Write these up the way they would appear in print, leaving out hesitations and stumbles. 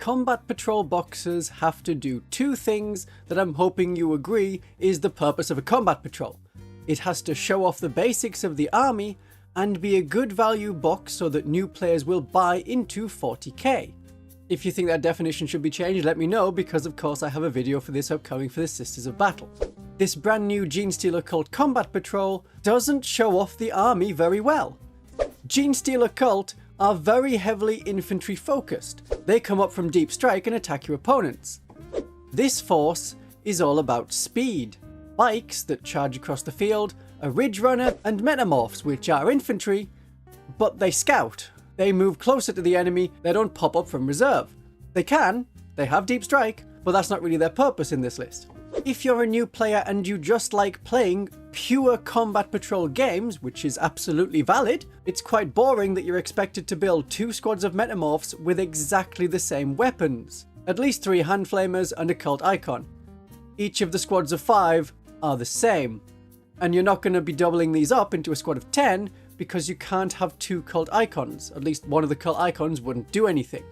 Combat Patrol boxes have to do two things that I'm hoping you agree is the purpose of a Combat Patrol. It has to show off the basics of the army and be a good value box so that new players will buy into 40k. If you think that definition should be changed, let me know, because of course I have a video for this upcoming for the Sisters of Battle. This brand new Genestealer Cult Combat Patrol doesn't show off the army very well. Genestealer Cult are very heavily infantry focused. They come up from deep strike and attack your opponents. This force is all about speed, bikes that charge across the field, a ridge runner, and metamorphs, which are infantry, but they scout. They move closer to the enemy, they don't pop up from reserve. They have deep strike, but that's not really their purpose in this list. If you're a new player and you just like playing pure Combat Patrol games, which is absolutely valid, it's quite boring that you're expected to build 2 squads of metamorphs with exactly the same weapons. At least 3 hand flamers and a cult icon. Each of the squads of 5 are the same. And you're not going to be doubling these up into a squad of 10 because you can't have 2 cult icons. At least one of the cult icons wouldn't do anything.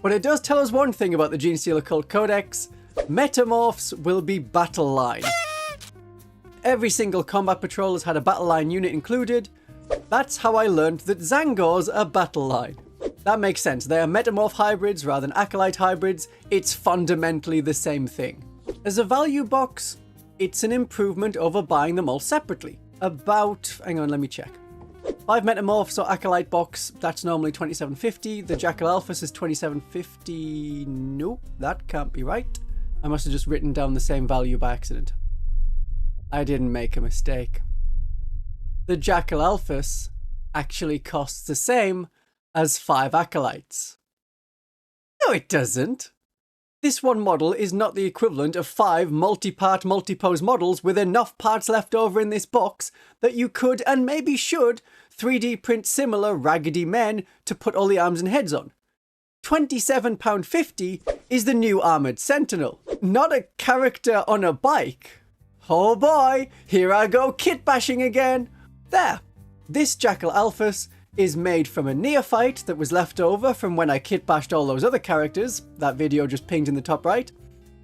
But it does tell us one thing about the Genestealer Cult Codex. Metamorphs will be battle line. Every single Combat Patrol has had a battle line unit included. That's how I learned that Zangors are battle line. That makes sense. They are metamorph hybrids rather than acolyte hybrids. It's fundamentally the same thing. As a value box, it's an improvement over buying them all separately. Hang on, let me check. 5 metamorphs or acolyte box, that's normally $27.50. The Jackal Alphas is $27.50. Nope, that can't be right. I must have just written down the same value by accident. I didn't make a mistake. The Jackal Alphas actually costs the same as 5 acolytes. No, it doesn't. This one model is not the equivalent of 5 multi-part, multi-pose models with enough parts left over in this box that you could, and maybe should, 3D print similar raggedy men to put all the arms and heads on. £27.50 is the new Armoured Sentinel, not a character on a bike. Oh boy, here I go kit bashing again. There, this Jackal Alphas is made from a neophyte that was left over from when I kit bashed all those other characters. That video just pinged in the top right.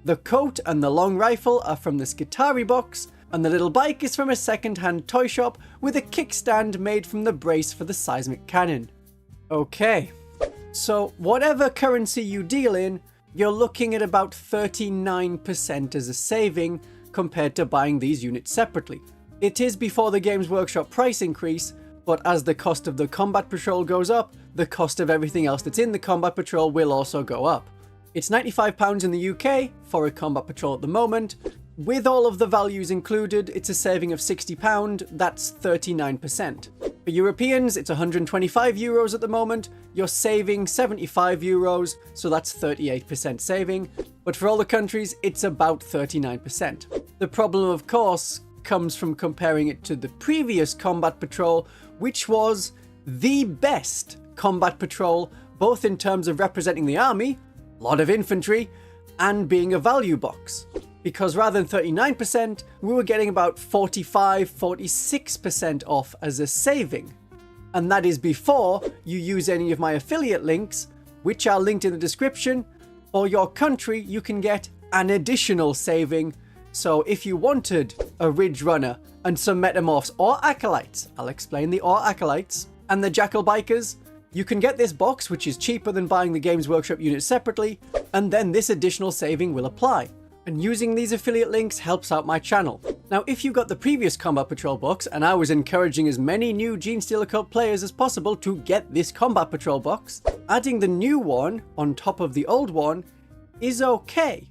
The coat and the long rifle are from the Skitari box, and the little bike is from a second-hand toy shop with a kickstand made from the brace for the seismic cannon. Okay, so whatever currency you deal in, you're looking at about 39% as a saving compared to buying these units separately. It is before the Games Workshop price increase, but as the cost of the Combat Patrol goes up, the cost of everything else that's in the Combat Patrol will also go up. It's £95 in the UK for a Combat Patrol at the moment. With all of the values included, it's a saving of £60, that's 39%. For Europeans, it's €125 at the moment. You're saving €75, so that's 38% saving. But for all the countries, it's about 39%. The problem, of course, comes from comparing it to the previous Combat Patrol, which was the best Combat Patrol, both in terms of representing the army, a lot of infantry, and being a value box. Because rather than 39%, we were getting about 45-46% off as a saving. And that is before you use any of my affiliate links, which are linked in the description. For your country, you can get an additional saving. So if you wanted a Ridge Runner and some Metamorphs or Acolytes, I'll explain the or Acolytes, and the Jackal Bikers, you can get this box, which is cheaper than buying the Games Workshop units separately, and then this additional saving will apply. And using these affiliate links helps out my channel. Now, if you got the previous Combat Patrol box, and I was encouraging as many new Genestealer Cult players as possible to get this Combat Patrol box, adding the new one on top of the old one is okay.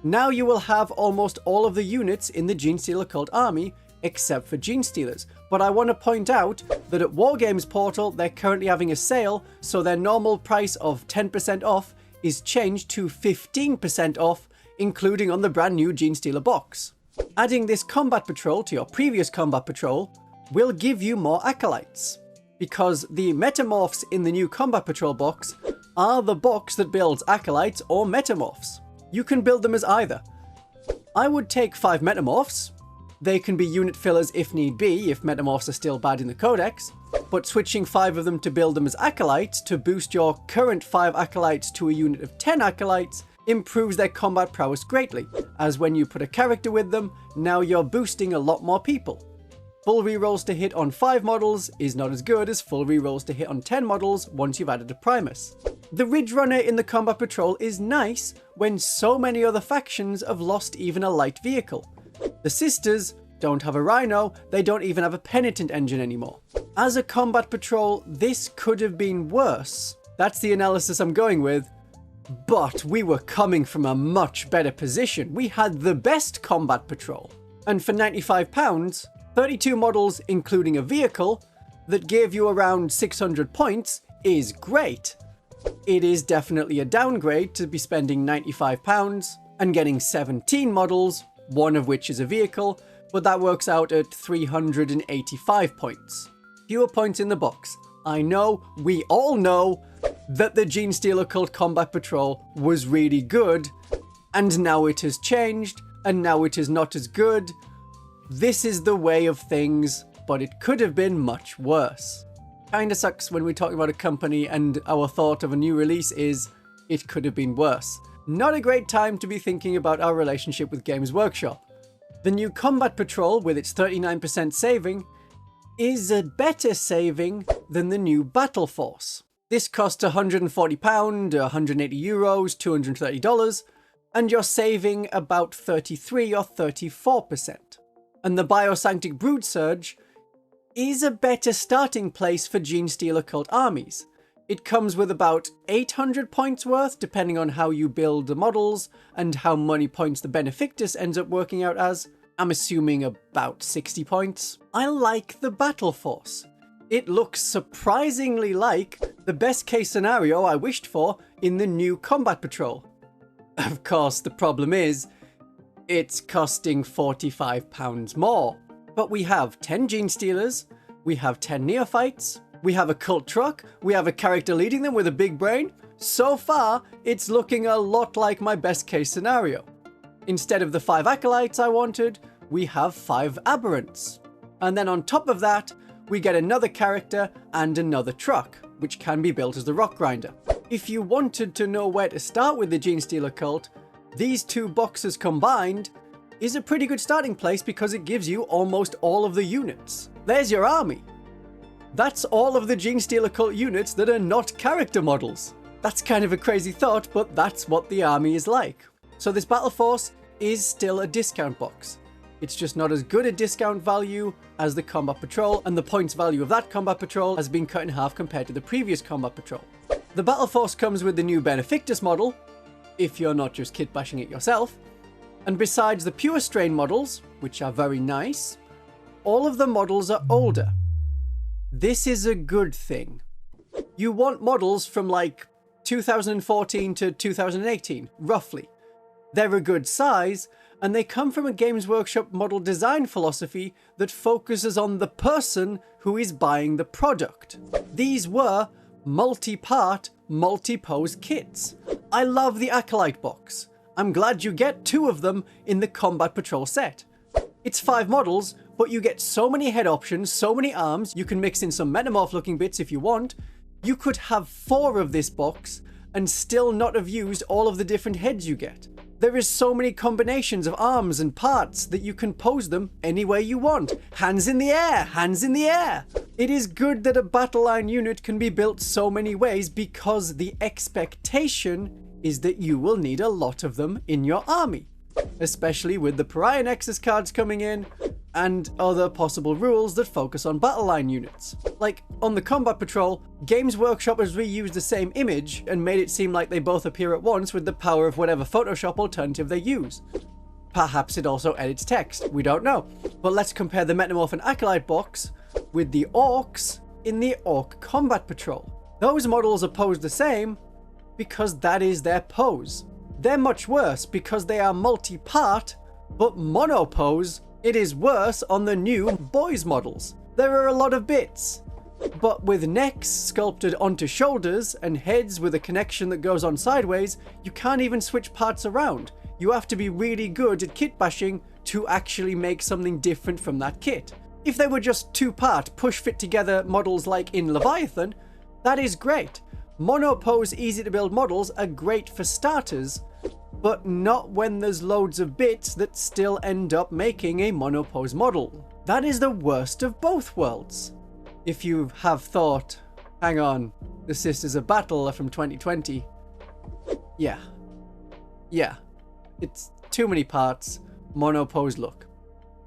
Now you will have almost all of the units in the Genestealer Cult army, except for Genestealers. But I want to point out that at Wargames Portal, they're currently having a sale, so their normal price of 10% off is changed to 15% off, including on the brand new Genestealer box. Adding this Combat Patrol to your previous Combat Patrol will give you more Acolytes, because the Metamorphs in the new Combat Patrol box are the box that builds Acolytes or Metamorphs. You can build them as either. I would take 5 Metamorphs, They can be unit fillers if need be, if metamorphs are still bad in the codex, but switching 5 of them to build them as acolytes to boost your current 5 acolytes to a unit of 10 acolytes improves their combat prowess greatly, as when you put a character with them, now you're boosting a lot more people. Full rerolls to hit on 5 models is not as good as full rerolls to hit on 10 models once you've added a Primus. The Ridge Runner in the Combat Patrol is nice when so many other factions have lost even a light vehicle. The Sisters don't have a Rhino, they don't even have a Penitent engine anymore. As a Combat Patrol, this could have been worse. That's the analysis I'm going with. But we were coming from a much better position. We had the best Combat Patrol. And for £95, 32 models including a vehicle that gave you around 600 points is great. It is definitely a downgrade to be spending £95 and getting 17 models, one of which is a vehicle, but that works out at 385 points. Fewer points in the box. I know, we all know, that the Genestealer Cult Combat Patrol was really good, and now it has changed, and now it is not as good. This is the way of things, but it could have been much worse. Kinda sucks when we're talking about a company and our thought of a new release is, it could have been worse. Not a great time to be thinking about our relationship with Games Workshop. The new Combat Patrol, with its 39% saving, is a better saving than the new Battleforce. This costs £140, 180 euros, $230, and you're saving about 33 or 34%. And the Biosanctic Broodsurge is a better starting place for Genestealer Cult armies. It comes with about 800 points worth, depending on how you build the models and how many points the Benefictus ends up working out as. I'm assuming about 60 points. I like the Battleforce. It looks surprisingly like the best case scenario I wished for in the new Combat Patrol. Of course, the problem is, it's costing £45 more. But we have 10 Genestealers, we have 10 Neophytes, we have a cult truck, we have a character leading them with a big brain. So far, it's looking a lot like my best case scenario. Instead of the 5 Acolytes I wanted, we have 5 Aberrants. And then on top of that, we get another character and another truck, which can be built as the Rock Grinder. If you wanted to know where to start with the Genestealer Cult, these 2 boxes combined is a pretty good starting place because it gives you almost all of the units. There's your army. That's all of the Genestealer Cult units that are not character models. That's kind of a crazy thought, but that's what the army is like. So this Battleforce is still a discount box. It's just not as good a discount value as the Combat Patrol, and the points value of that Combat Patrol has been cut in half compared to the previous Combat Patrol. The Battleforce comes with the new Benefictus model, if you're not just kit bashing it yourself, and besides the Pure Strain models, which are very nice, all of the models are older. This is a good thing. You want models from like 2014 to 2018, roughly. They're a good size, and they come from a Games Workshop model design philosophy that focuses on the person who is buying the product. These were multi-part, multi-pose kits. I love the Acolyte box. I'm glad you get 2 of them in the Combat Patrol set. It's 5 models, but you get so many head options, so many arms, you can mix in some Metamorph looking bits if you want. You could have 4 of this box and still not have used all of the different heads you get. There is so many combinations of arms and parts that you can pose them any way you want. Hands in the air, hands in the air. It is good that a battle line unit can be built so many ways because the expectation is that you will need a lot of them in your army. Especially with the Pariah Nexus cards coming in and other possible rules that focus on battle line units. Like on the Combat Patrol, Games Workshop has reused the same image and made it seem like they both appear at once with the power of whatever Photoshop alternative they use. Perhaps it also edits text, we don't know. But let's compare the Metamorph and Acolyte box with the Orcs in the Orc Combat Patrol. Those models are posed the same because that is their pose. They're much worse because they are multi-part, but monopose. It is worse on the new boys models. There are a lot of bits, but with necks sculpted onto shoulders and heads with a connection that goes on sideways, you can't even switch parts around. You have to be really good at kit bashing to actually make something different from that kit. If they were just two-part, push-fit-together models like in Leviathan, that is great. Monopose, easy-to-build models are great for starters, but not when there's loads of bits that still end up making a monopose model. That is the worst of both worlds. If you have thought, hang on, the Sisters of Battle are from 2020. Yeah, it's too many parts, monopose look.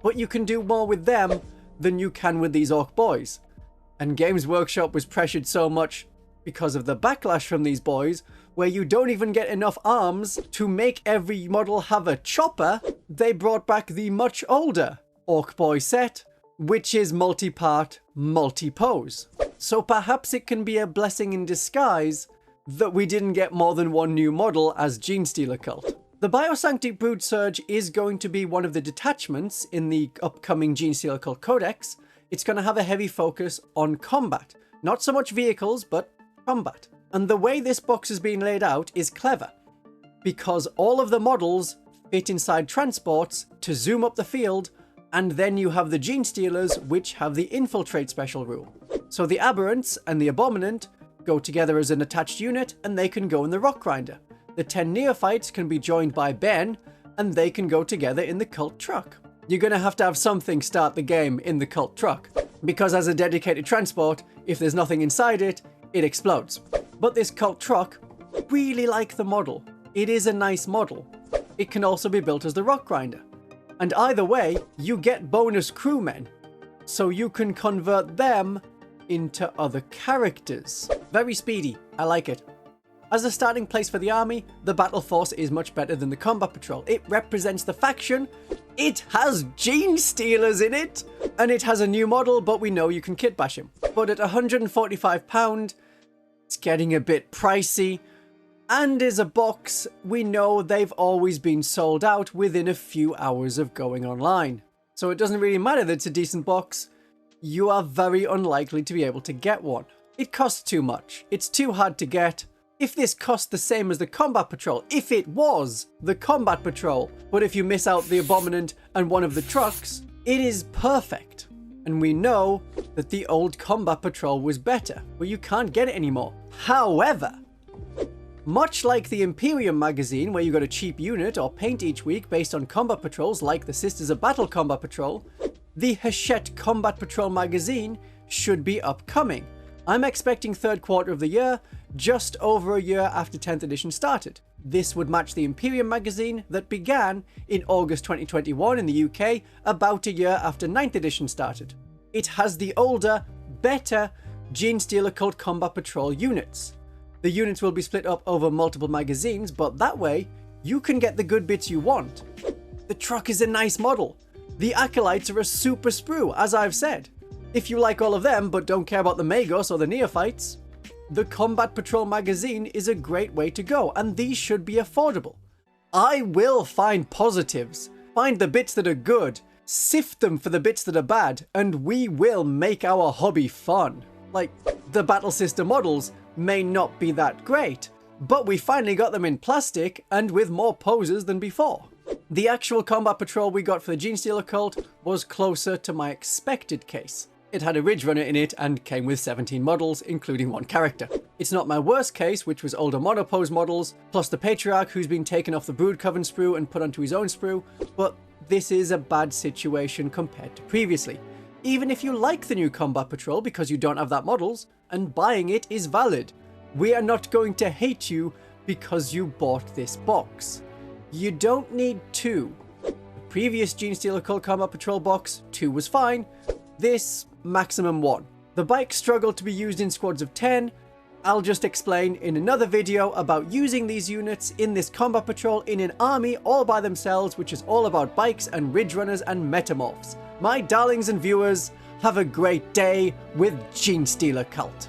But you can do more with them than you can with these Orc boys. And Games Workshop was pressured so much because of the backlash from these boys, where you don't even get enough arms to make every model have a chopper, they brought back the much older Orc boy set, which is multi-part, multi-pose. So perhaps it can be a blessing in disguise that we didn't get more than one new model as Genestealer Cult. The Biosanctic Broodsurge is going to be one of the detachments in the upcoming Genestealer Cult Codex. It's going to have a heavy focus on combat. Not so much vehicles, but combat. And the way this box has been laid out is clever, because all of the models fit inside transports to zoom up the field, and then you have the Genestealers, which have the infiltrate special rule. So the Aberrants and the Abominant go together as an attached unit, and they can go in the Rock Grinder. The 10 Neophytes can be joined by Ben, and they can go together in the Cult Truck. You're going to have something start the game in the Cult Truck, because as a dedicated transport, if there's nothing inside it, it explodes. But this Cult Truck, really like the model. It is a nice model. It can also be built as the Rock Grinder. And either way, you get bonus crewmen, so you can convert them into other characters. Very speedy, I like it. As a starting place for the army, the Battleforce is much better than the Combat Patrol. It represents the faction, it has Genestealers in it, and it has a new model, but we know you can kit bash him. But at £145, it's getting a bit pricey, and as a box, we know they've always been sold out within a few hours of going online. So it doesn't really matter that it's a decent box, you are very unlikely to be able to get one. It costs too much, it's too hard to get. If this cost the same as the Combat Patrol, if it was the Combat Patrol, but if you miss out the Abominant and one of the trucks, it is perfect. And we know that the old Combat Patrol was better, but you can't get it anymore. However, much like the Imperium magazine, where you got a cheap unit or paint each week based on combat patrols like the Sisters of Battle Combat Patrol, the Hachette Combat Patrol Magazine should be upcoming. I'm expecting third quarter of the year, just over a year after 10th edition started. This would match the Imperium magazine that began in August 2021 in the UK, about a year after 9th edition started. It has the older, better Genestealer Cult Combat Patrol units. The units will be split up over multiple magazines, but that way, you can get the good bits you want. The truck is a nice model. The Acolytes are a super sprue, as I've said. If you like all of them, but don't care about the Magus or the Neophytes, the Combat Patrol magazine is a great way to go, and these should be affordable. I will find positives, find the bits that are good, sift them for the bits that are bad, and we will make our hobby fun. Like, the Battle Sister models may not be that great, but we finally got them in plastic and with more poses than before. The actual Combat Patrol we got for the Genestealer Cult was closer to my expected case. It had a Ridge Runner in it and came with 17 models, including one character. It's not my worst case, which was older monopose models, plus the Patriarch who's been taken off the Brood Coven sprue and put onto his own sprue, but this is a bad situation compared to previously. Even if you like the new Combat Patrol because you don't have that models, and buying it is valid. We are not going to hate you because you bought this box. You don't need two. The previous Genestealer Cult Combat Patrol box, 2 was fine. This, maximum 1. The bikes struggle to be used in squads of 10. I'll just explain in another video about using these units in this Combat Patrol in an army all by themselves, which is all about bikes and Ridge Runners and Metamorphs. My darlings and viewers, have a great day with Genestealer Cult.